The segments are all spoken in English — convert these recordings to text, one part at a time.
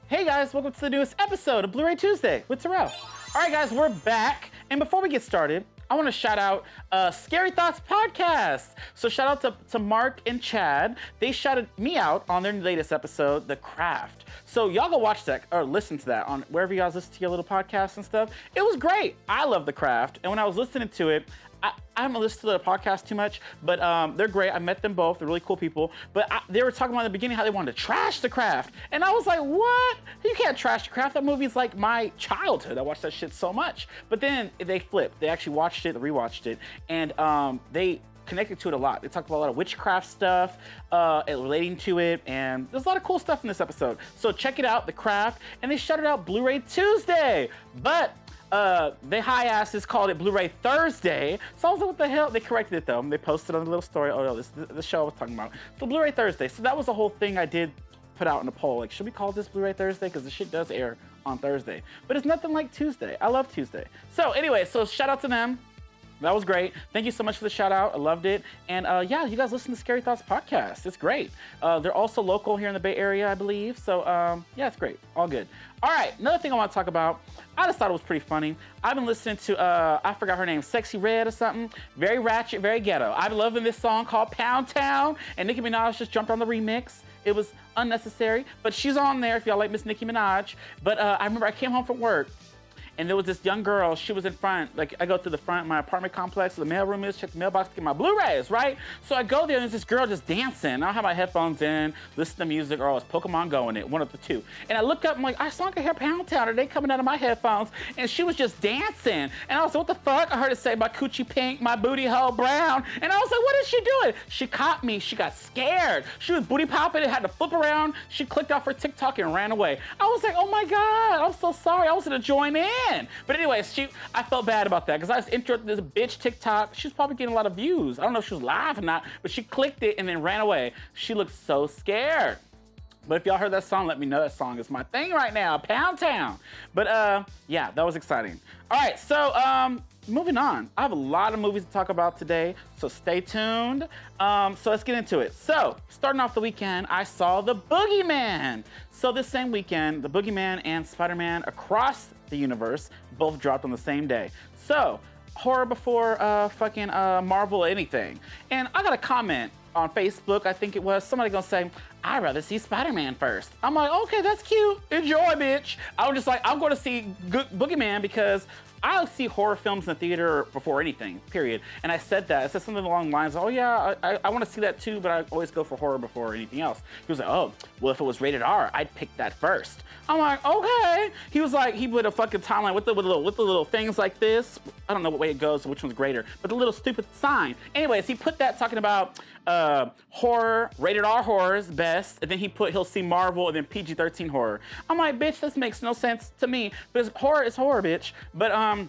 Hey guys, welcome to the newest episode of Bluray Tuesday with Terrell. All right guys, we're back. And before we get started, I want to shout out Scary Thoughts Podcast. So shout out to Mark and Chad. They shouted me out on their latest episode, The Craft. So y'all go watch that or listen to that on wherever you guys listen to your little podcasts and stuff. It was great. I love The Craft. And when I was listening to it, I haven't listened to the podcast too much, but they're great. I met them both. They're really cool people. But they were talking about in the beginning how they wanted to trash The Craft. And I was like, what? You can't trash The Craft. That movie's like my childhood. I watched that shit so much. But then they flipped. They actually watched it, rewatched it, and they connected to it a lot. They talked about a lot of witchcraft stuff relating to it, and there's a lot of cool stuff in this episode. So check it out, The Craft, and they shouted out Bluray Tuesday. But they high asses called it Bluray Thursday. So I was like, what the hell? They corrected it though. They posted on the little story. Oh no, this is the show I was talking about. So Bluray Thursday. So that was the whole thing I did put out in a poll. Like, should we call this Bluray Thursday? Because the shit does air on Thursday. But it's nothing like Tuesday. I love Tuesday. So anyway, so shout out to them. That was great. Thank you so much for the shout out. I loved it. And yeah, you guys listen to Scary Thoughts Podcast. It's great. They're also local here in the Bay Area, I believe. So yeah, it's great. All good. All right, another thing I want to talk about. I just thought it was pretty funny. I've been listening to, I forgot her name, Sexy Red or something. Very ratchet, very ghetto. I've been loving this song called Pound Town. And Nicki Minaj just jumped on the remix. It was unnecessary, but she's on there if y'all like Miss Nicki Minaj. But I remember I came home from work, and there was this young girl, she was in front, like I go to the front of my apartment complex, where the mailroom is, check the mailbox to get my Blu-rays, right? So I go there and there's this girl just dancing. I don't have my headphones in, listen to music, or it's Pokemon Go in it, one of the two. And I look up, I'm like, I saw her hear Pound Town, are they coming out of my headphones? And she was just dancing. And I was like, what the fuck? I heard it say, my coochie pink, my booty hole brown. And I was like, what is she doing? She caught me, she got scared. She was booty popping, it had to flip around. She clicked off her TikTok and ran away. I was like, oh my God, I'm so sorry, I was gonna join in. But anyways, I felt bad about that because I was interested in this bitch TikTok. She was probably getting a lot of views. I don't know if she was live or not, but she clicked it and then ran away. She looked so scared. But if y'all heard that song, let me know. That song is my thing right now, Pound Town. But yeah, that was exciting. All right, so moving on. I have a lot of movies to talk about today, so stay tuned. So let's get into it. So starting off the weekend, I saw The Boogeyman. So this same weekend, The Boogeyman and Spider-Man Across the Universe both dropped on the same day. So horror before Marvel anything. And I got a comment on Facebook, I think it was, somebody gonna say, I'd rather see Spider-Man first. I'm like, okay, that's cute. Enjoy, bitch. I was just like, I'm gonna see Boogeyman because I see horror films in the theater before anything, period. And I said that. I said something along the lines, oh yeah, I want to see that too, but I always go for horror before anything else. He was like, oh, well, if it was rated R, I'd pick that first. I'm like, okay. He was like, he put a fucking timeline with the little things like this. I don't know what way it goes, which one's greater, but the little stupid sign. Anyways, he put that talking about horror, rated R horror is best, and then he'll see Marvel and then PG-13 horror. I'm like, bitch, this makes no sense to me, because horror is horror, bitch. But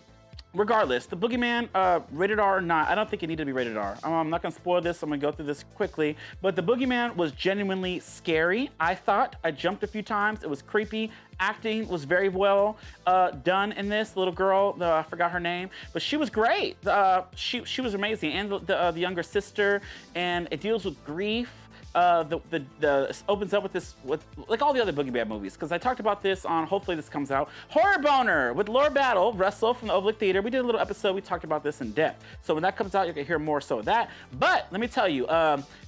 regardless, The Boogeyman, rated R or not, I don't think it needed to be rated R. I'm not gonna spoil this, I'm gonna go through this quickly, but The Boogeyman was genuinely scary, I thought. I jumped a few times, it was creepy. Acting was very well done in this. The little girl, I forgot her name, but she was great. She was amazing, and the younger sister, and it deals with grief. Opens up with like all the other Boogeyman movies, because I talked about this on, hopefully this comes out, Horror Boner with Laura Battle, Russell from the Overlook Theater. We did a little episode, we talked about this in depth. So when that comes out, you can hear more so of that. But let me tell you,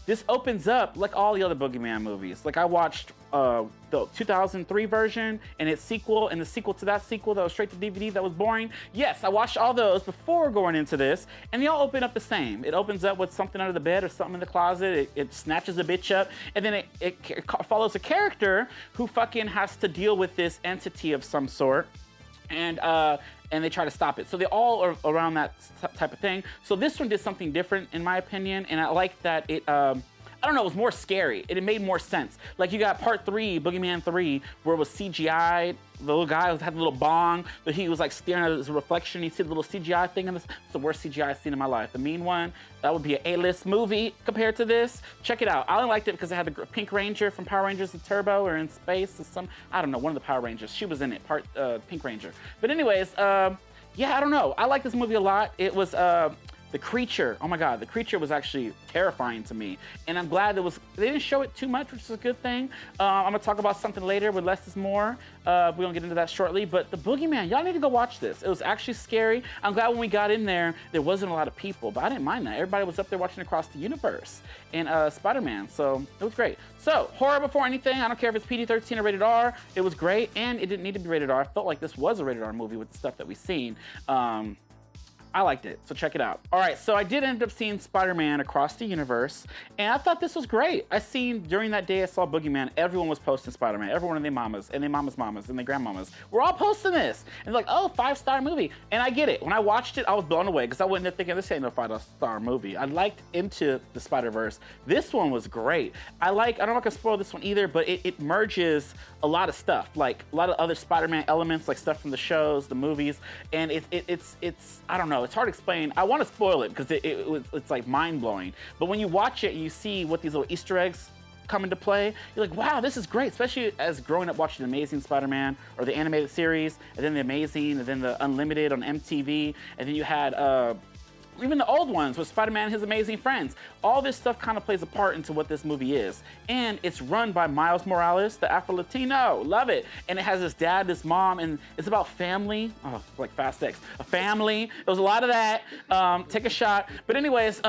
this opens up like all the other Boogeyman movies. Like I watched the 2003 version and its sequel and the sequel to that sequel that was straight to DVD that was boring. Yes, I watched all those before going into this, and they all open up the same. It opens up with something under the bed or something in the closet. It snatches a bitch up, and then it follows a character who fucking has to deal with this entity of some sort, and they try to stop it. So they all are around that type of thing. So this one did something different in my opinion, and I like that it, I don't know, it was more scary. It made more sense. Like you got part 3, Boogeyman 3, where it was CGI. The little guy had the little bong, but he was like staring at his reflection. You see the little CGI thing in this. It's the worst CGI I've seen in my life. The mean one, that would be an A-list movie compared to this. Check it out. I only liked it because it had the Pink Ranger from Power Rangers and Turbo, or in space, or I don't know, one of the Power Rangers. She was in it, Pink Ranger. But anyways, yeah, I don't know. I like this movie a lot. It was The creature, oh my God, the creature was actually terrifying to me. And I'm glad they didn't show it too much, which is a good thing. I'm gonna talk about something later with less is more. We're gonna get into that shortly, but the Boogeyman, y'all need to go watch this. It was actually scary. I'm glad when we got in there wasn't a lot of people, but I didn't mind that. Everybody was up there watching Across the Universe and Spider-Man, so it was great. So, horror before anything, I don't care if it's PG-13 or rated R, it was great, and it didn't need to be rated R. I felt like this was a rated R movie with the stuff that we've seen. I liked it, so check it out. All right, so I did end up seeing Spider-Man Across the Universe, and I thought this was great. During that day I saw Boogeyman, everyone was posting Spider-Man. Everyone and their mamas, and their mamas' mamas, and their grandmamas. We're all posting this. And they're like, oh, 5-star movie. And I get it. When I watched it, I was blown away, because I went there thinking, this ain't no 5-star movie. I liked Into the Spider-Verse. This one was great. I don't know if I can spoil this one either, but it merges a lot of stuff, like a lot of other Spider-Man elements, like stuff from the shows, the movies, and it's I don't know, it's hard to explain. I want to spoil it because it's like mind-blowing, but when you watch it and you see what these little Easter eggs come into play, you're like, wow, this is great, especially as growing up watching Amazing Spider-Man or the animated series, and then the Amazing, and then the Unlimited on MTV, and then you had even the old ones with Spider-Man and His Amazing Friends. All this stuff kind of plays a part into what this movie is. And it's run by Miles Morales, the Afro-Latino. Love it. And it has his dad, this mom, and it's about family. Oh, like Fast X. A family. There was a lot of that. Take a shot. But anyways,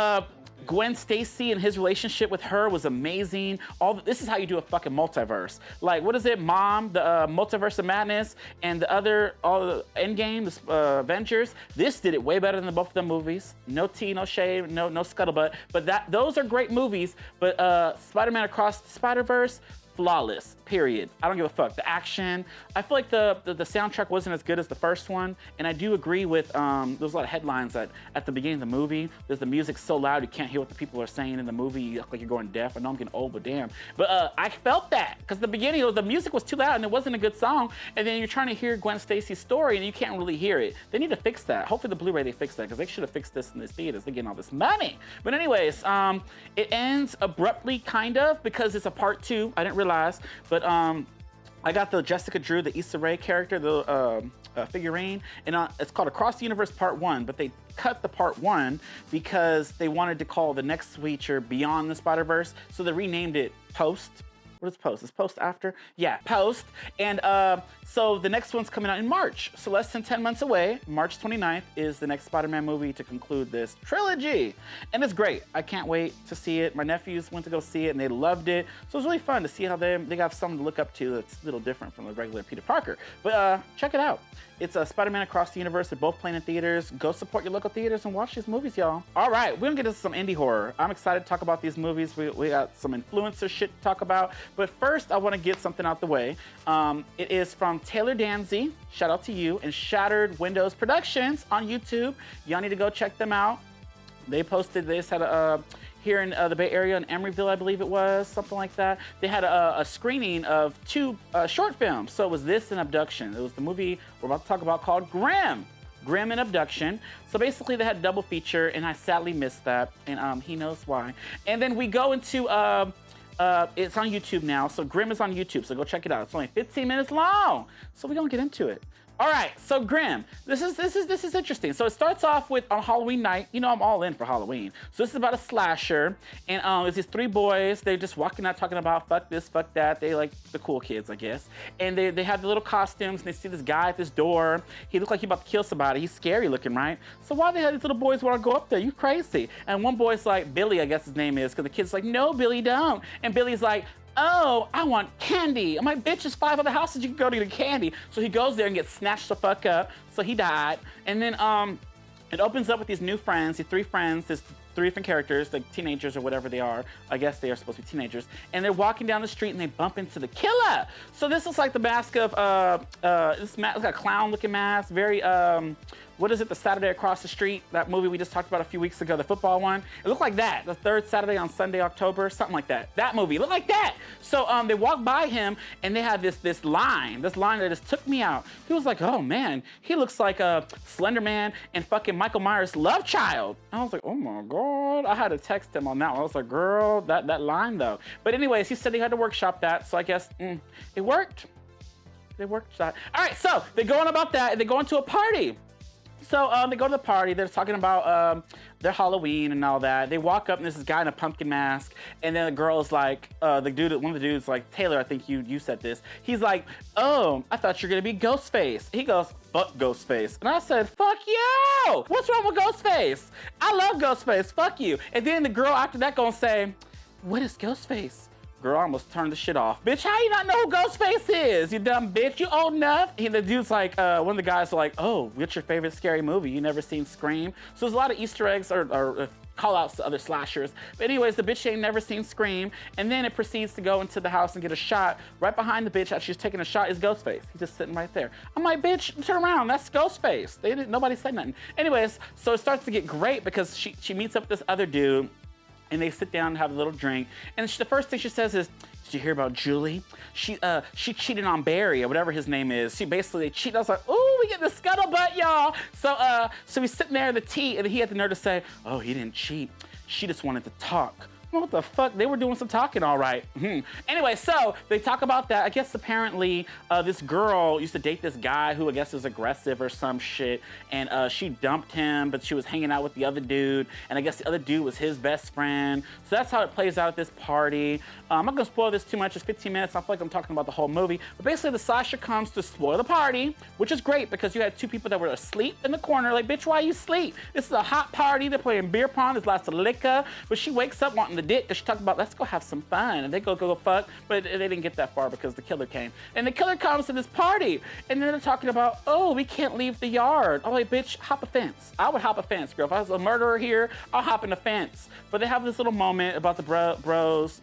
Gwen Stacy and his relationship with her was amazing. This is how you do a fucking multiverse. Like, what is it? Mom, the Multiverse of Madness, and all the Endgame, the Avengers. This did it way better than both of them movies. No tea, no shade, no scuttlebutt. But those are great movies. But Spider-Man Across the Spider-Verse, flawless, period. I don't give a fuck. The action, I feel like the soundtrack wasn't as good as the first one, and I do agree with, there's a lot of headlines that at the beginning of the movie, there's the music so loud you can't hear what the people are saying in the movie, you look like you're going deaf. I know I'm getting old, but damn. But I felt that, because the beginning, the music was too loud and it wasn't a good song, and then you're trying to hear Gwen Stacy's story and you can't really hear it. They need to fix that. Hopefully the Blu-ray, they fix that, because they should have fixed this in the theaters. They're getting all this money. But anyways, it ends abruptly, kind of, because it's a part 2. I didn't realize, but I got the Jessica Drew, the Issa Rae character, the figurine, and it's called Across the Universe Part 1, but they cut the Part 1 because they wanted to call the next feature Beyond the Spider-Verse, so they renamed it Post. What is Post? Is Post after? Yeah, Post. And so the next one's coming out in March. So less than 10 months away. March 29th is the next Spider-Man movie to conclude this trilogy. And it's great. I can't wait to see it. My nephews went to go see it and they loved it. So it was really fun to see how they got something to look up to that's a little different from the regular Peter Parker. But check it out. It's Spider-Man Across the Universe. They're both playing in theaters. Go support your local theaters and watch these movies, y'all. All right, we're gonna get into some indie horror. I'm excited to talk about these movies. We got some influencer shit to talk about. But first, I wanna get something out the way. It is from Taylor Danzy. Shout out to you. And Shattered Windows Productions on YouTube. Y'all need to go check them out. They posted this, had here in the Bay Area in Emeryville, I believe it was, something like that. They had a screening of 2 short films. So it was this and Abduction. It was the movie we're about to talk about called Grimm and Abduction. So basically they had a double feature, and I sadly missed that, and he knows why. And then we go into, it's on YouTube now, so Grimm is on YouTube, so go check it out. It's only 15 minutes long, so we're gonna get into it. All right, so Grimm, this is interesting. So it starts off with on Halloween night. You know I'm all in for Halloween. So this is about a slasher, and it's these 3 boys. They're just walking out talking about fuck this, fuck that. They like the cool kids, I guess. And they have the little costumes, and they see this guy at this door. He looks like he's about to kill somebody. He's scary looking, right? So why the hell these little boys want to go up there? You crazy? And one boy's like, Billy, I guess his name is, because the kid's like, no, Billy, don't. And Billy's like, oh, I want candy. I'm like, bitch, there's 5 other houses you can go to get candy. So he goes there and gets snatched the fuck up. So he died. And then it opens up with these new friends, these 3 friends, this 3 different characters, like teenagers or whatever they are. I guess they are supposed to be teenagers. And they're walking down the street and they bump into the killer. So this is like the mask of, it's like a clown looking mask, very, what is it, the Saturday Across the Street, that movie we just talked about a few weeks ago, the football one. It looked like that, the 3rd Saturday on Sunday, October, something like that. That movie, it looked like that. So they walked by him and they had this line that just took me out. He was like, oh man, he looks like a Slender Man and fucking Michael Myers' love child. And I was like, oh my God. I had to text him on that one. I was like, girl, that line though. But anyways, he said he had to workshop that, so I guess it worked. They worked that. All right, so they're going about that and they go into a party. So they go to the party. They're talking about their Halloween and all that. They walk up and there's this guy in a pumpkin mask. And then the girl's like, one of the dudes like, Taylor, I think you said this. He's like, oh, I thought you were gonna be Ghostface. He goes, fuck Ghostface. And I said, fuck you! What's wrong with Ghostface? I love Ghostface, fuck you. And then the girl after that gonna say, what is Ghostface? Girl, I almost turned the shit off. Bitch, how you not know who Ghostface is? You dumb bitch, you old enough? The dude's like, one of the guys are like, oh, what's your favorite scary movie? You never seen Scream? So there's a lot of Easter eggs or call outs to other slashers. But anyways, the bitch ain't never seen Scream. And then it proceeds to go into the house and get a shot. Right behind the bitch as she's taking a shot is Ghostface. He's just sitting right there. I'm like, bitch, turn around, that's Ghostface. Nobody said nothing. Anyways, so it starts to get great because she meets up with this other dude. And they sit down and have a little drink. And the first thing she says is, did you hear about Julie? She cheated on Barry, or whatever his name is. She basically cheated. I was like, ooh, we get the scuttlebutt, y'all. So he's sitting there in the tea, and he had the nerve to say, oh, he didn't cheat. She just wanted to talk. What the fuck? They were doing some talking, all right. Anyway, so they talk about that. I guess apparently this girl used to date this guy who I guess is aggressive or some shit, and she dumped him, but she was hanging out with the other dude, and I guess the other dude was his best friend. So that's how it plays out at this party. I'm not gonna spoil this too much. It's 15 minutes. I feel like I'm talking about the whole movie. But basically, the slasher comes to spoil the party, which is great because you had two people that were asleep in the corner. Like, bitch, why you sleep? This is a hot party. They're playing beer pong. There's lots of liquor. But she wakes up wanting to dick because she talked about, let's go have some fun. And they go fuck. But they didn't get that far because the killer came. And the killer comes to this party. And then they're talking about, oh, we can't leave the yard. Oh, like, bitch, hop a fence. I would hop a fence, girl. If I was a murderer here, I'll hop in a fence. But they have this little moment about the bros.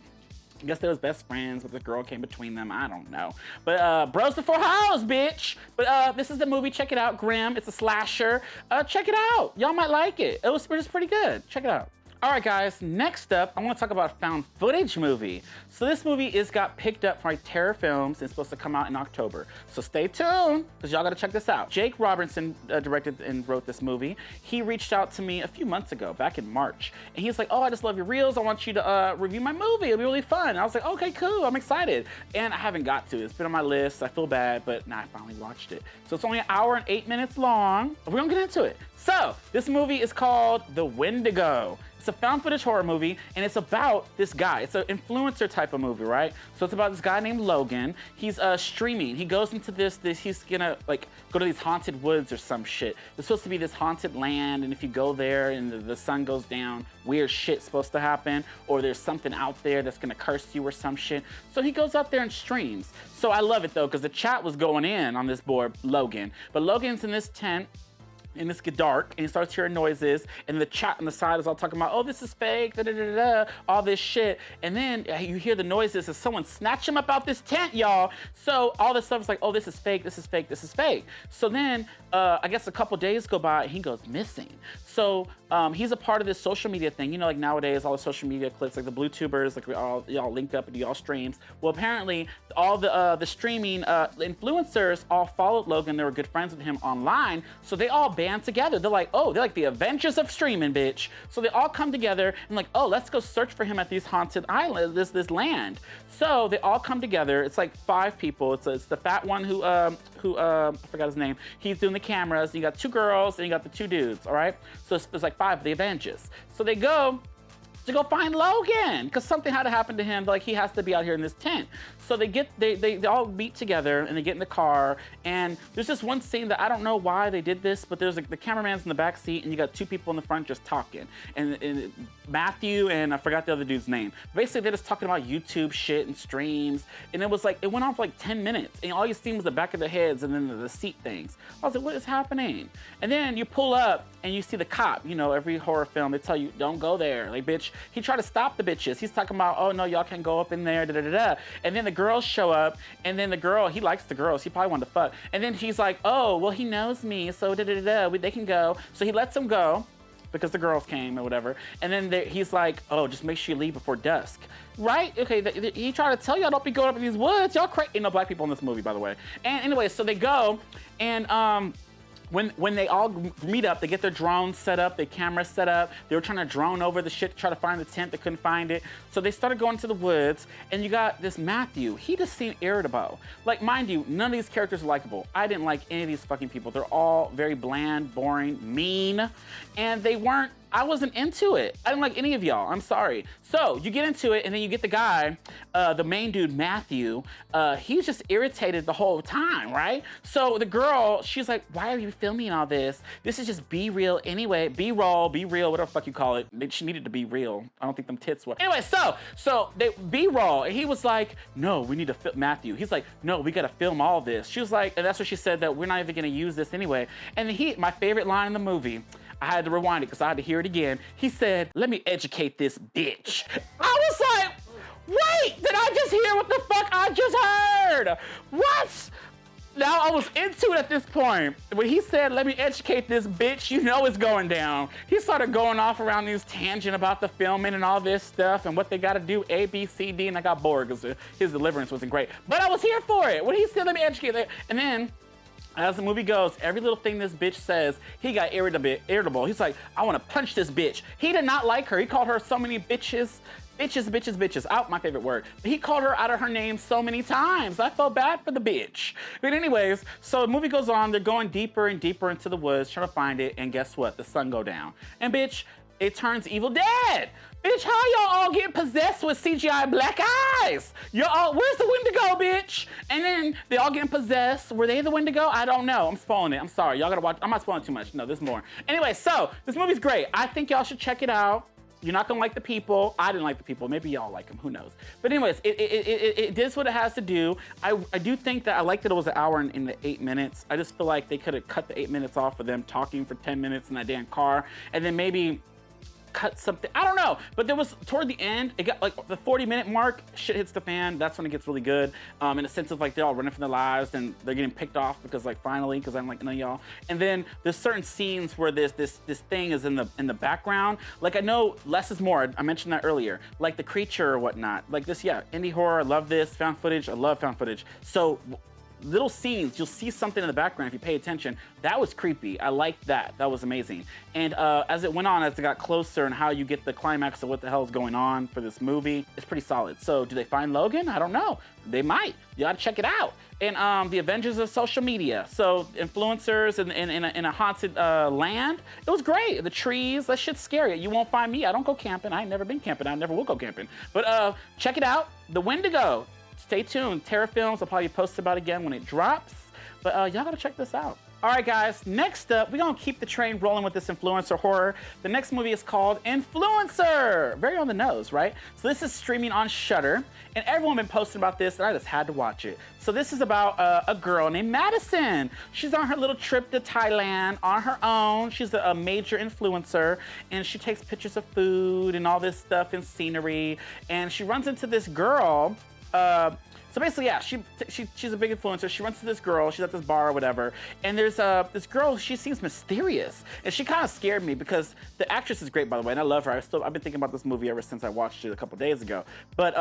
I guess they was best friends, but the girl came between them. I don't know. But bros before hoes, bitch. But this is the movie. Check it out. Grimm. It's a slasher. Check it out. Y'all might like it. It was pretty good. Check it out. All right, guys, next up, I want to talk about a found footage movie. So this movie got picked up by Terror Films and it's supposed to come out in October. So stay tuned, because y'all got to check this out. Jake Robertson directed and wrote this movie. He reached out to me a few months ago, back in March. And he's like, oh, I just love your reels. I want you to review my movie. It'll be really fun. And I was like, okay, cool. I'm excited. And I haven't got to. It's been on my list. I feel bad, but now I finally watched it. So it's only 1 hour and 8 minutes long. We're going to get into it. So this movie is called The Wendigo. It's a found footage horror movie, and it's about this guy. It's an influencer type of movie, right? So it's about this guy named Logan. He's streaming. He goes into this, he's gonna like go to these haunted woods or some shit. It's supposed to be this haunted land, and if you go there and the sun goes down, weird shit's supposed to happen, or there's something out there that's gonna curse you or some shit. So he goes out there and streams. So I love it though, because the chat was going in on this boy, Logan. But Logan's in this tent, and it's get dark, and he starts hearing noises, and the chat on the side is all talking about, oh, this is fake, all this shit. And then you hear the noises as someone snatch him up out this tent, y'all. So all this stuff is like, oh, this is fake, this is fake, this is fake. So then I guess a couple days go by, and he goes missing. So he's a part of this social media thing. You know, like nowadays, all the social media clips, like the blue tubers, like y'all linked up and do y'all streams. Well, apparently all the streaming influencers all followed Logan. They were good friends with him online. So they all band together. They're like, oh, they're like the Avengers of streaming, bitch. So they all come together and like, oh, let's go search for him at these haunted islands, this land. So they all come together. It's like 5 people. It's the fat one who I forgot his name. He's doing the cameras. You got 2 girls and you got the 2 dudes. All right. So it's like 5 of the Avengers. So they go to go find Logan because something had to happen to him. Like he has to be out here in this tent. So they all meet together and they get in the car. And there's this one scene that I don't know why they did this, but there's like the cameraman's in the back seat and you got 2 people in the front just talking. And Matthew and I forgot the other dude's name. Basically, they're just talking about YouTube shit and streams. And it was like, it went on for like 10 minutes. And all you see was the back of their heads and then the seat things. I was like, what is happening? And then you pull up and you see the cop. You know, every horror film, they tell you, don't go there. Like, bitch, he tried to stop the bitches. He's talking about, oh no, y'all can't go up in there, And then the girls show up, and then the girl, he likes the girls. He probably wanted to fuck. And then he's like, oh, well, he knows me, so they can go. So he lets them go because the girls came or whatever. And then he's like, oh, just make sure you leave before dusk. Right? Okay, he tried to tell y'all don't be going up in these woods. Y'all crazy. Ain't no black people in this movie, by the way. And anyway, so they go, and when they all meet up, they get their drones set up, their cameras set up. They were trying to drone over the shit to try to find the tent. They couldn't find it. So they started going to the woods, and you got this Matthew. He just seemed irritable. Like, mind you, none of these characters are likable. I didn't like any of these fucking people. They're all very bland, boring, mean, and they weren't, I wasn't into it. I didn't like any of y'all, I'm sorry. So you get into it and then you get the guy, the main dude, Matthew, he's just irritated the whole time, right? So the girl, she's like, why are you filming all this? This is just be real anyway, B-roll, be real, whatever the fuck you call it. She needed to be real. I don't think them tits were. Anyway, so they B-roll, and he was like, no, we need to film Matthew. He's like, no, we gotta film all this. She was like, and that's what she said, that we're not even gonna use this anyway. And my favorite line in the movie, I had to rewind it because I had to hear it again. He said, let me educate this bitch. I was like, wait, did I just hear what the fuck I just heard? What? Now I was into it at this point. When he said, let me educate this bitch, you know it's going down. He started going off around these tangent about the filming and all this stuff and what they gotta do, A, B, C, D, and I got bored because his deliverance wasn't great. But I was here for it. When he said, let me educate it, and then, as the movie goes, every little thing this bitch says, he got irritable. He's like, I want to punch this bitch. He did not like her. He called her so many bitches. Out, my favorite word. He called her out of her name so many times. I felt bad for the bitch. But anyways, so the movie goes on. They're going deeper and deeper into the woods, trying to find it. And guess what? The sun go down. And bitch, it turns Evil Dead. Bitch, how y'all all get possessed with CGI black eyes? Y'all, where's the Wendigo, bitch? And then they all getting possessed. Were they the Wendigo? I don't know. I'm spoiling it. I'm sorry. Y'all gotta watch. I'm not spoiling too much. No, there's more. Anyway, so this movie's great. I think y'all should check it out. You're not gonna like the people. I didn't like the people. Maybe y'all like them. Who knows? But anyways, it does what it has to do. I do think that I liked that it was an hour and the 8 minutes. I just feel like they could have cut the 8 minutes off of them talking for 10 minutes in that damn car, and then maybe cut something, I don't know, but there was, toward the end, it got like the 40-minute mark, shit hits the fan. That's when it gets really good, in a sense of like they're all running for their lives and they're getting picked off because like finally, because I'm like, none of y'all. And then there's certain scenes where this thing is in the background. Like, I know less is more, I mentioned that earlier, like The Creature or whatnot. Like this, yeah, indie horror, I love this, found footage, I love found footage. So little scenes, you'll see something in the background if you pay attention. That was creepy. I liked that. That was amazing. And as it went on, as it got closer and how you get the climax of what the hell is going on for this movie, it's pretty solid. So do they find Logan? I don't know. They might. You gotta check it out. And the Avengers of social media. So influencers in a haunted land. It was great. The trees, that shit's scary. You won't find me. I don't go camping. I ain't never been camping. I never will go camping. But check it out. The Wendigo. Stay tuned. Terror Films, I'll probably post about it again when it drops. But y'all gotta check this out. All right, guys, next up, we're gonna keep the train rolling with this influencer horror. The next movie is called Influencer. Very on the nose, right? So this is streaming on Shudder, and everyone been posting about this, and I just had to watch it. So this is about a girl named Madison. She's on her little trip to Thailand on her own. She's a major influencer, and she takes pictures of food and all this stuff and scenery, and she runs into this girl. So basically, yeah, she's a big influencer. She runs to this girl. She's at this bar or whatever. And there's this girl. She seems mysterious, and she kind of scared me because the actress is great, by the way, and I love her. I've been thinking about this movie ever since I watched it a couple days ago. But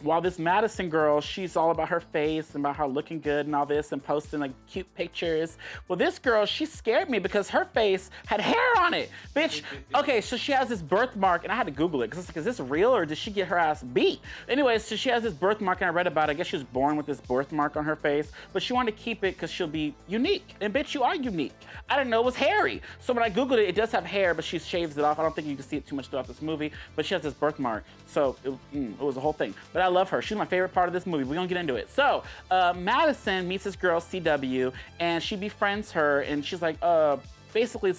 while this Madison girl, she's all about her face and about her looking good and all this and posting like cute pictures. Well, this girl, she scared me because her face had hair on it. Bitch, okay, so she has this birthmark, and I had to Google it because it's like, is this real or did she get her ass beat? Anyway, so she has this birthmark, and I read about it. I guess she was born with this birthmark on her face, but she wanted to keep it because she'll be unique. And bitch, you are unique. I didn't know it was hairy. So when I Googled it, it does have hair, but she shaves it off. I don't think you can see it too much throughout this movie, but she has this birthmark. So it was a whole thing. But I love her. She's my favorite part of this movie. We're gonna get into it. So Madison meets this girl, CW, and she befriends her, and she's like, basically,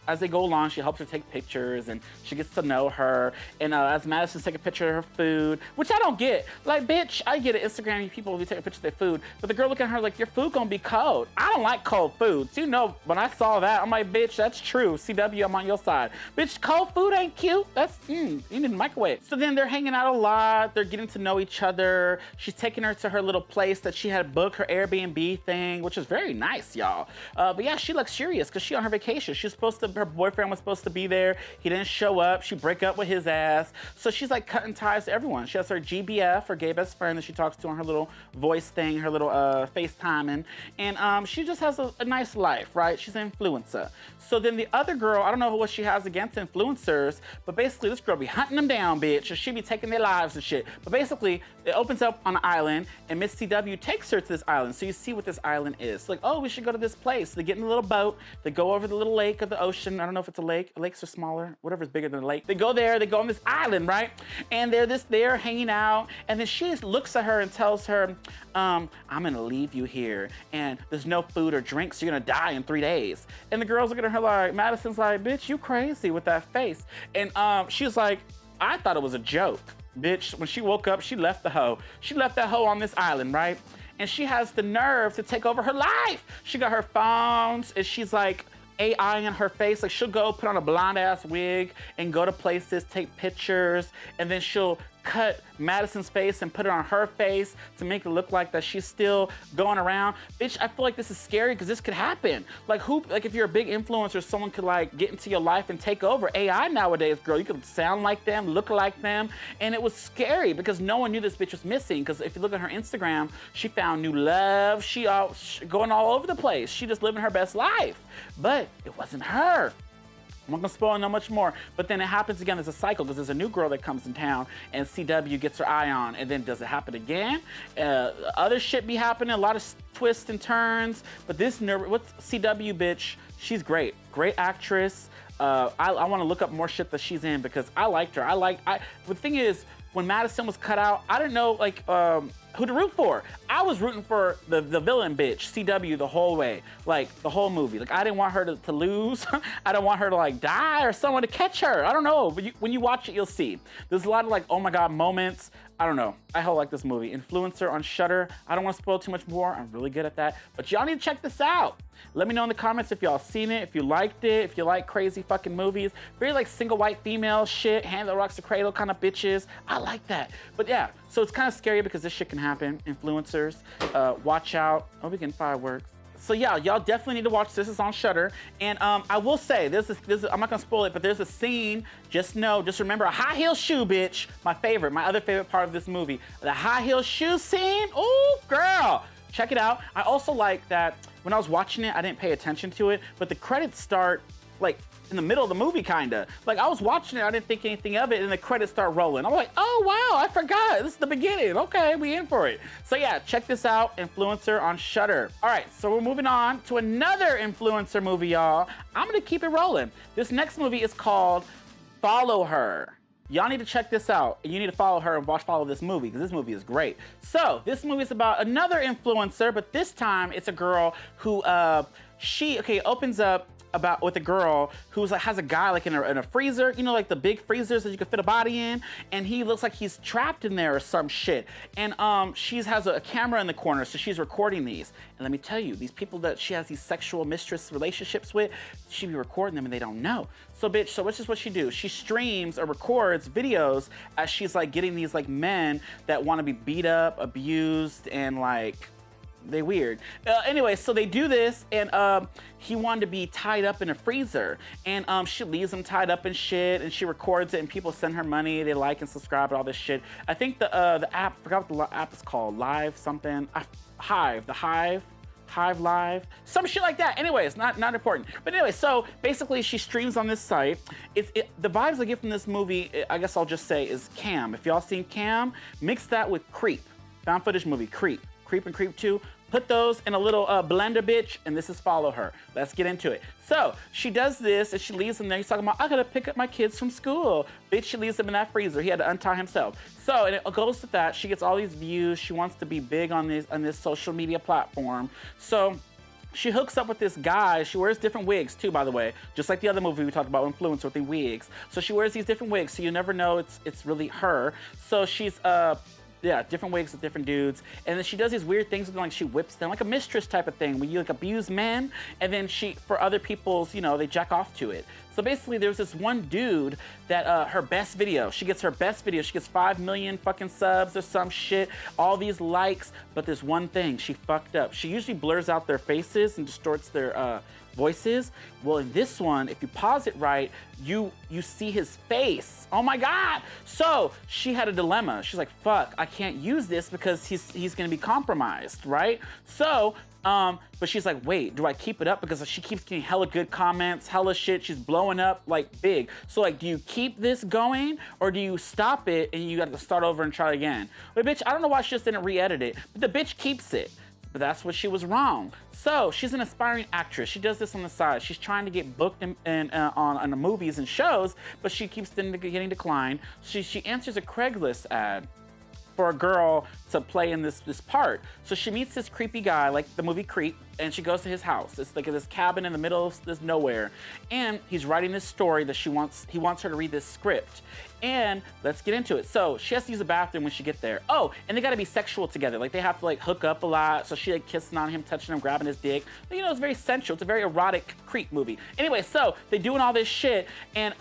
as they go along, she helps her take pictures, and she gets to know her. And as Madison's taking a picture of her food, which I don't get. Like, bitch, I get it. Instagram, people will be taking pictures of their food, but the girl looking at her like, your food gonna be cold. I don't like cold food. So, you know, when I saw that, I'm like, bitch, that's true. CW, I'm on your side. Bitch, cold food ain't cute. That's, you need a microwave. So then they're hanging out a lot. They're getting to know each other. She's taking her to her little place that she had booked, her Airbnb thing, which is very nice, y'all. But yeah, she luxurious because she on her vacation. she's supposed to, her boyfriend was supposed to be there. He didn't show up. She break up with his ass. So she's like cutting ties to everyone. She has her GBF, her gay best friend, that she talks to on her little voice thing, her little FaceTiming. And she just has a nice life, right? She's an influencer. So then the other girl, I don't know what she has against influencers, but basically this girl be hunting them down, bitch, and she be taking their lives and shit. But basically, it opens up on an island, and Miss CW takes her to this island. So you see what this island is. So like, oh, we should go to this place. They get in a little boat. They go over the little lake or the ocean. I don't know if it's a lake. Lakes are smaller. Whatever's bigger than a lake. They go there. They go on this island, right? And they're there hanging out. And then she looks at her and tells her, I'm gonna leave you here, and there's no food or drink, so you're gonna die in 3 days. And the girls look at her like, Madison's like, bitch, you crazy with that face. And she was like, I thought it was a joke. Bitch, when she woke up, she left the hoe. She left that hoe on this island, right? And she has the nerve to take over her life. She got her phones, and she's like, AI in her face. Like, she'll go put on a blonde ass wig and go to places, take pictures, and then she'll cut Madison's face and put it on her face to make it look like that she's still going around. Bitch, I feel like this is scary because this could happen. Like, if you're a big influencer, someone could like get into your life and take over. AI nowadays, girl, you could sound like them, look like them. And it was scary because no one knew this bitch was missing. Because if you look at her Instagram, she found new love. She going all over the place. She just living her best life. But it wasn't her. I'm not gonna spoil no much more, but then it happens again. There's a cycle because there's a new girl that comes in town and CW gets her eye on, and then does it happen again? Other shit be happening, a lot of twists and turns, but this what's CW bitch, she's great actress. I want to look up more shit that she's in because I liked her. The thing is, when Madison was cut out, I didn't know like who to root for. I was rooting for the villain bitch, CW, the whole way, like the whole movie. Like I didn't want her to lose. I don't want her to like die or someone to catch her. I don't know, but when you watch it, you'll see. There's a lot of like, oh my God moments. I don't know. I hell like this movie. Influencer on Shudder. I don't want to spoil too much more. I'm really good at that. But y'all need to check this out. Let me know in the comments if y'all seen it, if you liked it, if you like crazy fucking movies. Very like single white female shit, hand that rocks the cradle kind of bitches. I like that. But yeah, so it's kind of scary because this shit can happen. Influencers, watch out. Oh, we getting fireworks. So yeah, y'all definitely need to watch this. It's on Shudder. And I will say, I'm not gonna spoil it, but there's a scene, just remember a high heel shoe, bitch. My other favorite part of this movie. The high heel shoe scene, ooh, girl. Check it out. I also like that when I was watching it, I didn't pay attention to it, but the credits start like in the middle of the movie, kinda. Like I was watching it, I didn't think anything of it, and the credits start rolling. I'm like, oh wow, I forgot. This is the beginning. Okay, we in for it. So yeah, check this out, Influencer on Shudder. All right, so we're moving on to another influencer movie, y'all. I'm gonna keep it rolling. This next movie is called Follow Her. Y'all need to check this out. You need to follow her and follow this movie because this movie is great. So this movie is about another influencer, but this time it's a girl who opens up with a girl who's like has a guy like in a freezer, you know, like the big freezers that you can fit a body in, and he looks like he's trapped in there or some shit. And she has a camera in the corner, so she's recording these. And let me tell you, these people that she has these sexual mistress relationships with, she be recording them and they don't know. So bitch, so what's just what she do? She streams or records videos as she's like getting these like men that want to be beat up, abused, and like they weird. Anyway, so they do this, and he wanted to be tied up in a freezer, and she leaves him tied up and shit, and she records it, and people send her money, they like and subscribe and all this shit. I think the app, forgot what the app is called, Live something, Hive Live, some shit like that. Anyways, not important. But anyway, so basically she streams on this site. The vibes I get from this movie, I guess I'll just say, is Cam. If y'all seen Cam, mix that with Creep, found footage movie, Creep and Creep 2. Put those in a little blender, bitch, and this is Follow Her. Let's get into it. So she does this, and she leaves him there. He's talking about, I gotta pick up my kids from school. Bitch, she leaves him in that freezer. He had to untie himself. So, and it goes to that. She gets all these views. She wants to be big on this social media platform. So she hooks up with this guy. She wears different wigs too, by the way, just like the other movie we talked about, Influencer, with the wigs. So she wears these different wigs, so you never know it's really her. So she's different wigs with different dudes, and then she does these weird things with them, like she whips them, like a mistress type of thing, where you like abuse men, and then for other people's, they jack off to it. So basically, there's this one dude that her best video, she gets 5 million fucking subs or some shit, all these likes, but there's one thing, she fucked up. She usually blurs out their faces and distorts their voices. Well, in this one, if you pause it right, you see his face. Oh my God. So she had a dilemma. She's like, fuck, I can't use this because he's gonna be compromised, right? So, but she's like, wait, do I keep it up? Because she keeps getting hella good comments, hella shit. She's blowing up like big. So like, do you keep this going or do you stop it and you got to start over and try again? But bitch, I don't know why she just didn't re-edit it, but the bitch keeps it. But that's what she was wrong. So she's an aspiring actress. She does this on the side. She's trying to get booked on the movies and shows, but she keeps getting declined. She answers a Craigslist ad for a girl to play in this part. So she meets this creepy guy, like the movie Creep, and she goes to his house. It's like this cabin in the middle of this nowhere. And he's writing this story that he wants her to read this script. And let's get into it. So she has to use the bathroom when she gets there. Oh, and they gotta be sexual together. Like they have to like hook up a lot. So she like kissing on him, touching him, grabbing his dick. You know, it's very sensual. It's a very erotic Creep movie. Anyway, so they doing all this shit and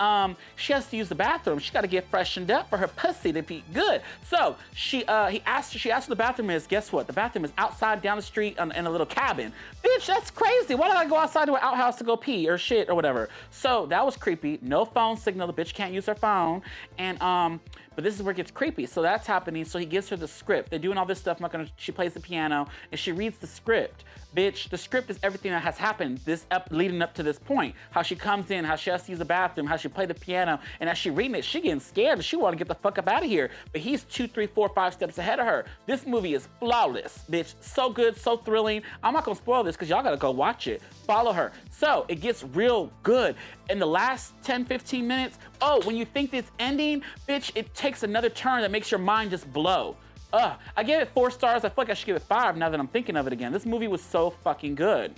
she has to use the bathroom. She gotta get freshened up for her pussy to be good. So she asked where the bathroom is. Guess what? The bathroom is outside down the street in a little cabin. Bitch, that's crazy. Why did I go outside to an outhouse to go pee or shit or whatever? So that was creepy. No phone signal. The bitch can't use her phone. And but this is where it gets creepy. So that's happening. So he gives her the script. They're doing all this stuff. She plays the piano and she reads the script. Bitch, the script is everything that has happened leading up to this point. How she comes in, how she has to use the bathroom, how she played the piano, and as she reading it, she getting scared and she want to get the fuck up out of here. But he's 2, 3, 4, 5 steps ahead of her. This movie is flawless, bitch. So good, so thrilling. I'm not gonna spoil this because y'all gotta go watch it. Follow her. So it gets real good. In the last 10, 15 minutes, oh, when you think it's ending, bitch, it takes another turn that makes your mind just blow. I gave it 4 stars. I feel like I should give it 5 now that I'm thinking of it again. This movie was so fucking good.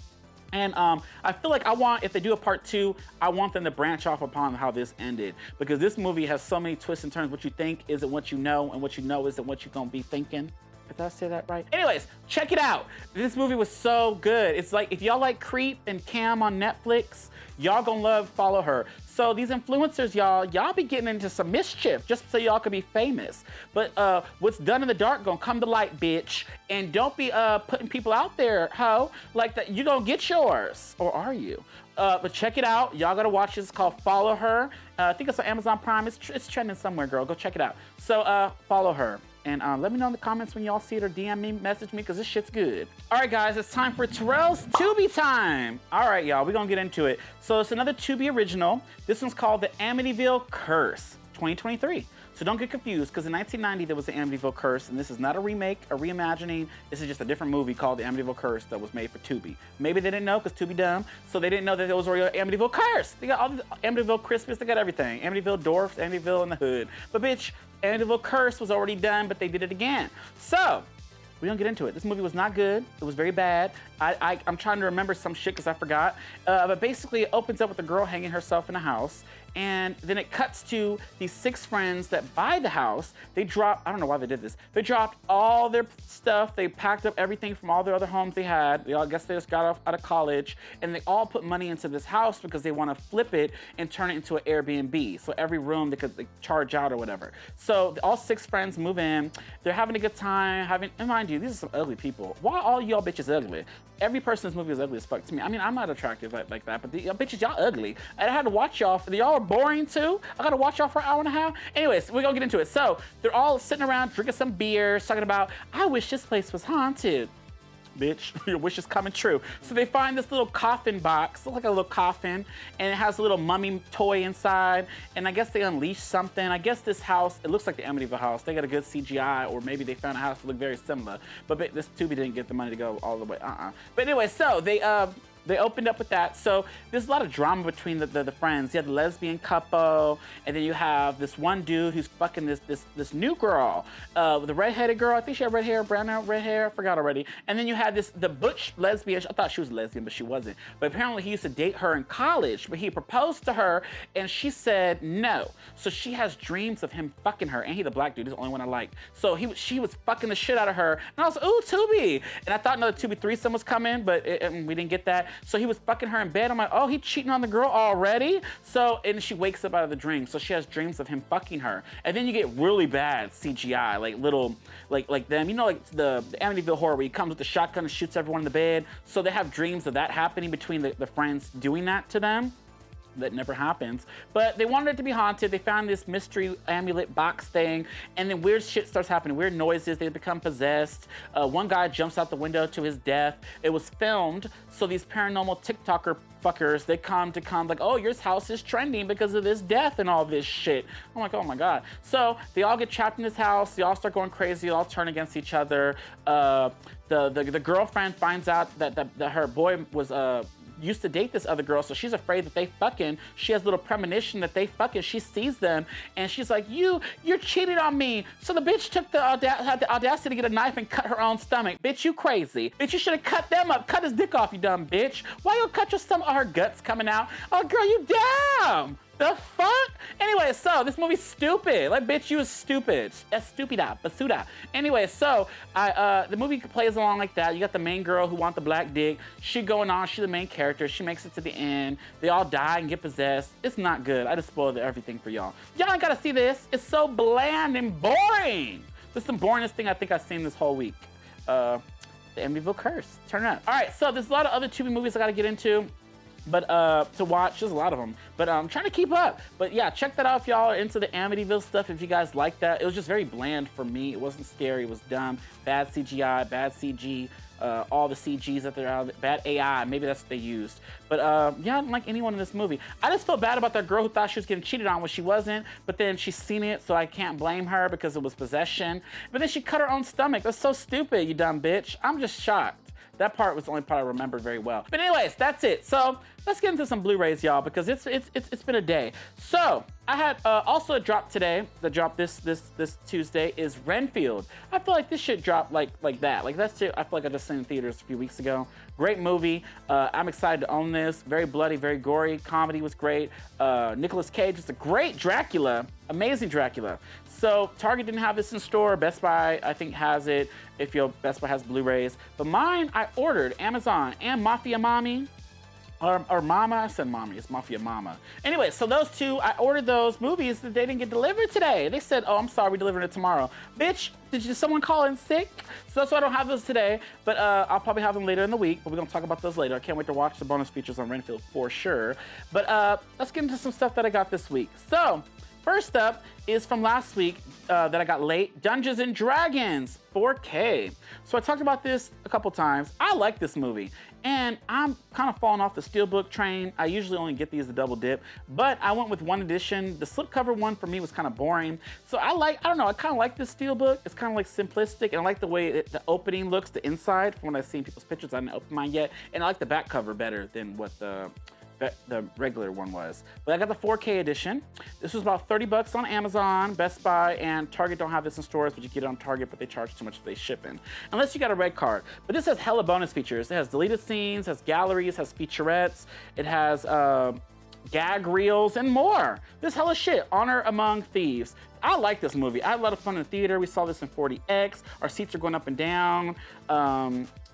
And I feel like if they do a part 2, I want them to branch off upon how this ended. Because this movie has so many twists and turns. What you think isn't what you know, and what you know isn't what you're gonna be thinking. Did I say that right? Anyways, check it out. This movie was so good. It's like, if y'all like Creep and Cam on Netflix, y'all gonna love Follow Her. So these influencers, y'all be getting into some mischief just so y'all can be famous. But what's done in the dark gonna come to light, bitch. And don't be putting people out there, ho, like that. You gonna get yours, or are you? But check it out. Y'all gotta watch this. It's called Follow Her. I think it's on Amazon Prime. It's trending somewhere, girl. Go check it out. So Follow Her. And let me know in the comments when y'all see it or DM me, message me, because this shit's good. All right, guys, it's time for Terrell's Tubi time. All right, y'all, we're gonna get into it. So it's another Tubi original. This one's called The Amityville Curse 2023. So don't get confused, because in 1990 there was the Amityville Curse, and this is not a remake, a reimagining. This is just a different movie called The Amityville Curse that was made for Tubi. Maybe they didn't know, because Tubi dumb, so they didn't know that there was already an Amityville Curse. They got all the Amityville Christmas, they got everything. Amityville Dwarfs, Amityville in the Hood. But bitch, Amityville Curse was already done, but they did it again. So we're gonna get into it. This movie was not good. It was very bad. I'm trying to remember some shit because I forgot. But basically it opens up with a girl hanging herself in a house. And then it cuts to these 6 friends that buy the house. They drop, I don't know why they did this. They dropped all their stuff. They packed up everything from all their other homes they had. I guess they just got out of college. And they all put money into this house because they want to flip it and turn it into an Airbnb. So every room they could charge out or whatever. So all 6 friends move in. They're having a good time. And mind you, these are some ugly people. Why all y'all bitches ugly? Every person in this movie is ugly as fuck to me. I mean, I'm not attractive like that, but y'all bitches, y'all ugly. And I had to watch y'all. Y'all are boring too. I gotta watch y'all for an hour and a half. Anyways, we're gonna get into it. So they're all sitting around drinking some beers, talking about, I wish this place was haunted. Bitch, your wish is coming true. So they find this little coffin box, looks like a little coffin, and it has a little mummy toy inside, and I guess they unleashed something. I guess this house, it looks like the Amityville house. They got a good CGI, or maybe they found a house that looked very similar, but this Tubi didn't get the money to go all the way, But anyway, so they opened up with that. So there's a lot of drama between the friends. You have the lesbian couple, and then you have this one dude who's fucking this new girl, the redheaded girl. I think she had red hair, brown hair, red hair. I forgot already. And then you had the butch lesbian. I thought she was a lesbian, but she wasn't. But apparently he used to date her in college. But he proposed to her, and she said no. So she has dreams of him fucking her, and he's the black dude. He's the only one I liked. So she was fucking the shit out of her, and I was like, ooh, Tubi. And I thought another Tubi threesome was coming, but we didn't get that. So he was fucking her in bed. I'm like, oh, he cheating on the girl already? So, and she wakes up out of the dream. So she has dreams of him fucking her. And then you get really bad CGI, like little, like them, you know, like the Amityville horror where he comes with the shotgun and shoots everyone in the bed. So they have dreams of that happening between the friends doing that to them. That never happens, but they wanted it to be haunted. They found this mystery amulet box thing, and then weird shit starts happening, weird noises. They become possessed. One guy jumps out the window to his death. It was filmed, so these paranormal TikToker fuckers, they come like, oh, your house is trending because of this death and all this shit. I'm like, oh my God. So they all get trapped in this house. They all start going crazy. They all turn against each other. The girlfriend finds out that her boy was used to date this other girl, so she's afraid that they fucking, she has a little premonition that they fucking, she sees them, and she's like, you're cheating on me. So the bitch took had the audacity to get a knife and cut her own stomach. Bitch, you crazy. Bitch, you should have cut them up. Cut his dick off, you dumb bitch. Why you cut your stomach? Oh, her guts coming out. Oh, girl, you dumb. The fuck? Anyway, so this movie's stupid. Like, bitch, you was stupid. Estupida, basuda. Anyway, so the movie plays along like that. You got the main girl who wants the black dick. She going on. She's the main character. She makes it to the end. They all die and get possessed. It's not good. I just spoiled everything for y'all. Y'all ain't gotta see this. It's so bland and boring. This is the boringest thing I think I've seen this whole week. The Amityville Curse. Turn it on. All right, so there's a lot of other Tubi movies I gotta get into. But to watch, there's a lot of them. But I'm trying to keep up. But yeah, check that out if y'all are into the Amityville stuff, if you guys like that. It was just very bland for me. It wasn't scary, it was dumb. Bad CGI, bad CG, all the CGs that they're out, bad AI, maybe that's what they used. But yeah, I didn't like anyone in this movie. I just felt bad about that girl who thought she was getting cheated on when she wasn't, but then she's seen it, so I can't blame her because it was possession. But then she cut her own stomach. That's so stupid, you dumb bitch. I'm just shocked. That part was the only part I remember very well. But anyways, that's it. So let's get into some Blu-rays, y'all, because it's been a day. So I had also a drop today. The drop this Tuesday is Renfield. I feel like this shit dropped like that. Like that's it. I feel like I just seen it in theaters a few weeks ago. Great movie. I'm excited to own this. Very bloody, very gory. Comedy was great. Nicolas Cage was a great Dracula. Amazing Dracula. So Target didn't have this in store. Best Buy, I think, has it. If your Best Buy has Blu-rays. But mine, I ordered Amazon and Mafia Mommy. Or Mama, I said Mommy, it's Mafia Mama. Anyway, so those two, I ordered those movies that they didn't get delivered today. They said, oh, I'm sorry, we're delivering it tomorrow. Bitch, did someone call in sick? So that's why I don't have those today, but I'll probably have them later in the week, but we're gonna talk about those later. I can't wait to watch the bonus features on Renfield for sure. But let's get into some stuff that I got this week. So, first up is from last week that I got late, Dungeons and Dragons 4K. So I talked about this a couple times. I like this movie, and I'm kind of falling off the Steelbook train. I usually only get these to double dip, but I went with one edition. The slipcover one for me was kind of boring. So I don't know, I kind of like this Steelbook. It's kind of like simplistic, and I like the way the opening looks, the inside. From when I've seen people's pictures, I didn't open mine yet, and I like the back cover better than what the regular one was. But I got the 4K edition. This was about 30 bucks on Amazon, Best Buy, and Target don't have this in stores, but you get it on Target, but they charge too much for they shipping. Unless you got a red card. But this has hella bonus features. It has deleted scenes, has galleries, has featurettes, it has gag reels, and more. This hella shit. Honor Among Thieves. I like this movie. I had a lot of fun in the theater. We saw this in 40X. Our seats are going up and down.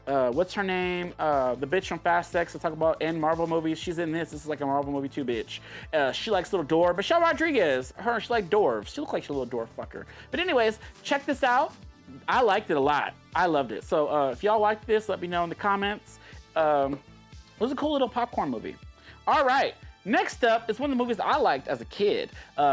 What's her name? The bitch from Fast X to talk about in Marvel movies. She's in this. This is like a Marvel movie too, bitch. She likes little dwarf. Michelle Rodriguez. She likes dwarves. She looks like she's a little dwarf fucker. But anyways, check this out. I liked it a lot. I loved it. So if y'all like this, let me know in the comments. It was a cool little popcorn movie. All right. Next up is one of the movies I liked as a kid.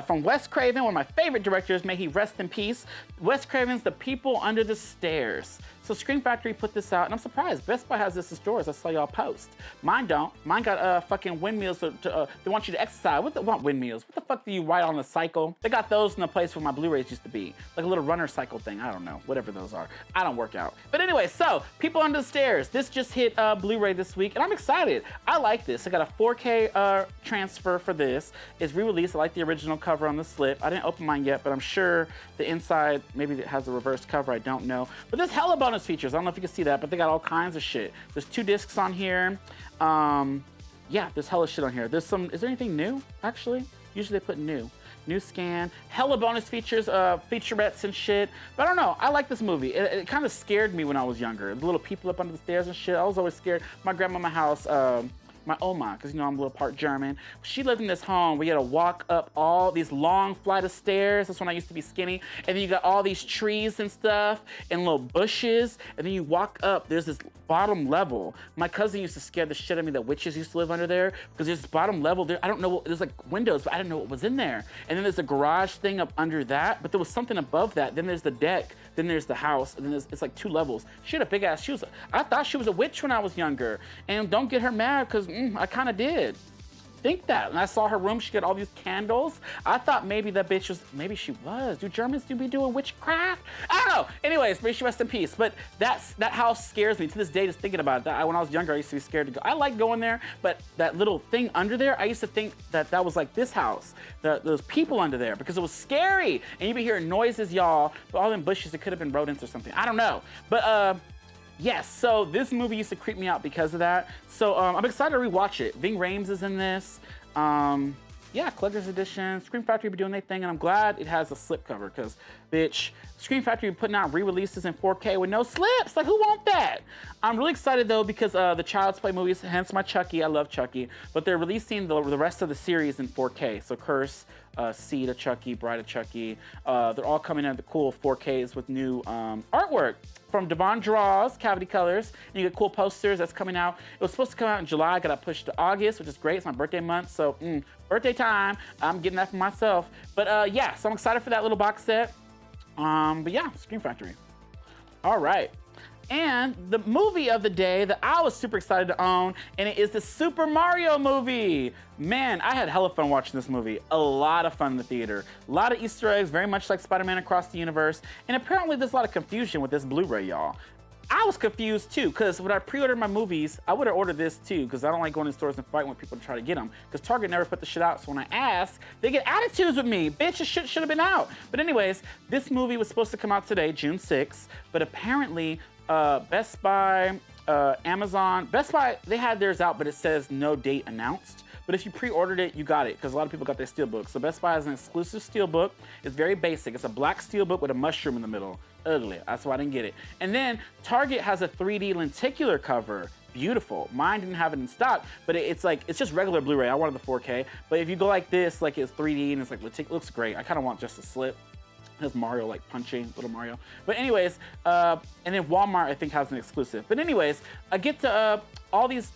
From Wes Craven, one of my favorite directors, may he rest in peace. Wes Craven's The People Under the Stairs. So Scream Factory put this out, and I'm surprised. Best Buy has this in stores. I saw y'all post. Mine don't. Mine got fucking windmills. They want you to exercise. Want windmills? What the fuck do you ride on a cycle? They got those in the place where my Blu-rays used to be. Like a little runner cycle thing. I don't know. Whatever those are. I don't work out. But anyway, so People Under the Stairs. This just hit Blu-ray this week, and I'm excited. I like this. I got a 4K transfer for this. It's re-released. I like the original cover on the slip. I didn't open mine yet, but I'm sure the inside, maybe it has a reverse cover. I don't know. But there's hella bonus features. I don't know if you can see that, but they got all kinds of shit. There's 2 discs on here. Yeah, there's hella shit on here. Is there anything new, actually? Usually they put new. new scan, hella bonus features, featurettes and shit. But I don't know, I like this movie. It kind of scared me when I was younger. The little people up under the stairs and shit, I was always scared. My grandma's house, my Oma, because you know I'm a little part German. She lived in this home where you had to walk up all these long flight of stairs. That's when I used to be skinny. And then you got all these trees and stuff and little bushes. And then you walk up, there's this bottom level. My cousin used to scare the shit out of me that witches used to live under there because there's this bottom level there. I don't know, there's like windows, but I didn't know what was in there. And then there's a garage thing up under that, but there was something above that. Then there's the deck, then there's the house, and then it's like 2 levels. She had a big ass, I thought she was a witch when I was younger. And don't get her mad because I kind of did think that. And I saw her room, she got all these candles. I thought maybe that bitch was, maybe she was. Do Germans be doing witchcraft? I don't know. Anyways, may she rest in peace. But that house scares me to this day just thinking about it. When I was younger, I used to be scared to go. I like going there, but that little thing under there, I used to think that was like this house. Those people under there because it was scary. And you'd be hearing noises, y'all. But all them bushes, it could have been rodents or something. I don't know. But yes, so this movie used to creep me out because of that. So I'm excited to rewatch it. Ving Rhames is in this. Yeah, collector's edition. Scream Factory be doing their thing, and I'm glad it has a slip cover because, bitch, Scream Factory be putting out re-releases in 4K with no slips. Like, who want that? I'm really excited though because the Child's Play movies, hence my Chucky. I love Chucky, but they're releasing the rest of the series in 4K. So Curse, Seed of Chucky, Bride of Chucky. They're all coming in the cool 4Ks with new artwork from Devon Draws, Cavity Colors. And you get cool posters that's coming out. It was supposed to come out in July, got pushed to August, which is great. It's my birthday month, so birthday time. I'm getting that for myself. But yeah, so I'm excited for that little box set. But yeah, Scream Factory. All right. And the movie of the day that I was super excited to own, and it is the Super Mario movie. Man, I had hella fun watching this movie. A lot of fun in the theater. A lot of Easter eggs, very much like Spider-Man Across the Universe. And apparently there's a lot of confusion with this Blu-ray, y'all. I was confused too, because when I pre-ordered my movies, I would have ordered this too, because I don't like going to stores and fighting with people to try to get them, because Target never put the shit out, so when I ask, they get attitudes with me. Bitch, this shit should have been out. But anyways, this movie was supposed to come out today, June 6th, but apparently Best Buy, Amazon, Best Buy, they had theirs out, but it says no date announced. But if you pre-ordered it, you got it, because a lot of people got their steelbook. So Best Buy has an exclusive steelbook. It's very basic. It's a black steelbook with a mushroom in the middle. Ugly. That's why I didn't get it. And then Target has a 3D lenticular cover. Beautiful. Mine didn't have it in stock, but it's just regular Blu-ray. I wanted the 4K. But if you go like this, like it's 3D and it's like, it looks great. I kind of want just a slip. There's Mario like punching, little Mario. But anyways, and then Walmart I think has an exclusive. But anyways, I get to all these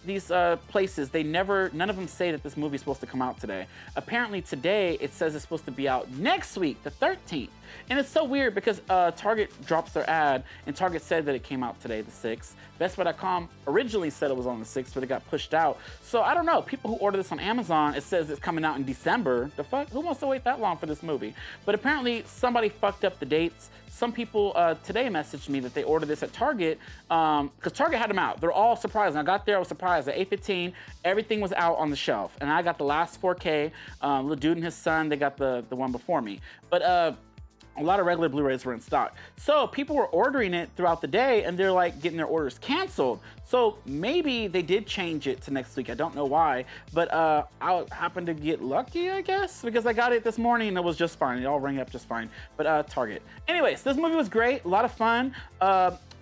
places, none of them say that this movie is supposed to come out today. Apparently today it says it's supposed to be out next week, the 13th. And it's so weird because Target drops their ad and Target said that it came out today, the 6th. BestBuy.com originally said it was on the 6th, but it got pushed out. So I don't know, people who order this on Amazon, it says it's coming out in December. The fuck? Who wants to wait that long for this movie? But apparently somebody fucked up the dates. Some people today messaged me that they ordered this at Target because Target had them out. They're all surprised. And I got there, I was surprised. At 8:15, everything was out on the shelf. And I got the last 4K. Little dude and his son, they got the one before me. But a lot of regular Blu-rays were in stock. So people were ordering it throughout the day and they're like getting their orders canceled. So maybe they did change it to next week. I don't know why, but I happened to get lucky, I guess, because I got it this morning and it was just fine. It all rang up just fine, but Target. Anyways, this movie was great, a lot of fun.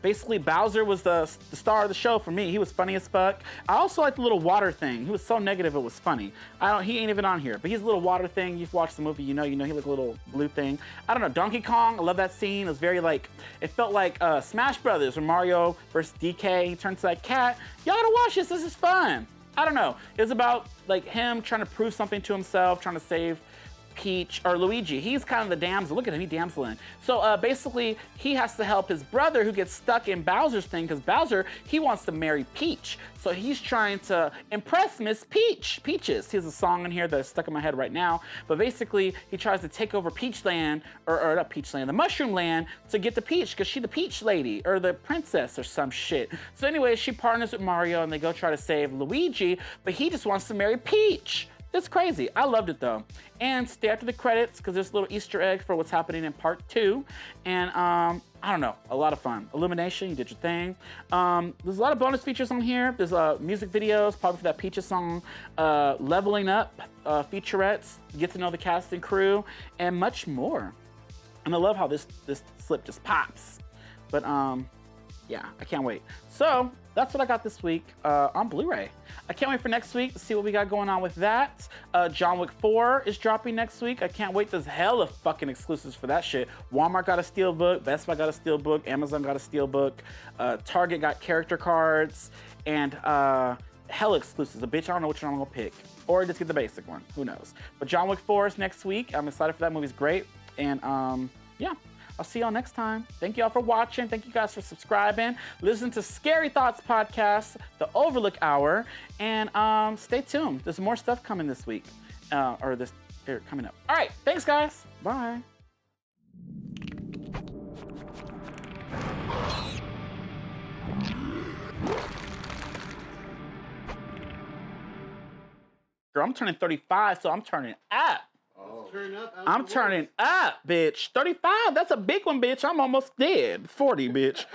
Basically, Bowser was the star of the show for me. He was funny as fuck. I also like the little water thing. He was so negative, it was funny. He ain't even on here, but he's a little water thing. You've watched the movie, you know he like a little blue thing. I don't know, Donkey Kong, I love that scene. It was very like, it felt like Smash Brothers when Mario versus DK. He turns to that cat. Y'all gotta watch this is fun. I don't know. It was about like him trying to prove something to himself, trying to save Peach, or Luigi. He's kind of the damsel. Look at him, he damseling. So basically, he has to help his brother who gets stuck in Bowser's thing, because Bowser, he wants to marry Peach. So he's trying to impress Miss Peaches. He has a song in here that's stuck in my head right now. But basically, he tries to take over Peach Land, or not Peach Land, the Mushroom Land, to get the Peach, because she's the Peach Lady, or the princess, or some shit. So anyway, she partners with Mario, and they go try to save Luigi, but he just wants to marry Peach. It's crazy. I loved it though. And stay after the credits because there's a little Easter egg for what's happening in part 2. And I don't know, a lot of fun. Illumination, you did your thing. There's a lot of bonus features on here. There's music videos, probably for that Peaches song, leveling up, featurettes, get to know the cast and crew, and much more. And I love how this slip just pops. But yeah, I can't wait. So that's what I got this week on Blu-ray. I can't wait for next week to see what we got going on with that. John Wick 4 is dropping next week. I can't wait. There's hella fucking exclusives for that shit. Walmart got a steelbook, Best Buy got a steelbook, Amazon got a steelbook, Target got character cards, and hella exclusives. The bitch, I don't know which one I'm gonna pick. Or just get the basic one, who knows. But John Wick 4 is next week. I'm excited for that, movie's great. And yeah. I'll see y'all next time. Thank y'all for watching. Thank you guys for subscribing. Listen to Scary Thoughts Podcast, The Overlook Hour, and stay tuned. There's more stuff coming this week, coming up. All right, thanks guys. Bye. Girl, I'm turning 35, so I'm turning up. I'm turning up, bitch. 35, that's a big one, bitch. I'm almost dead. 40, bitch.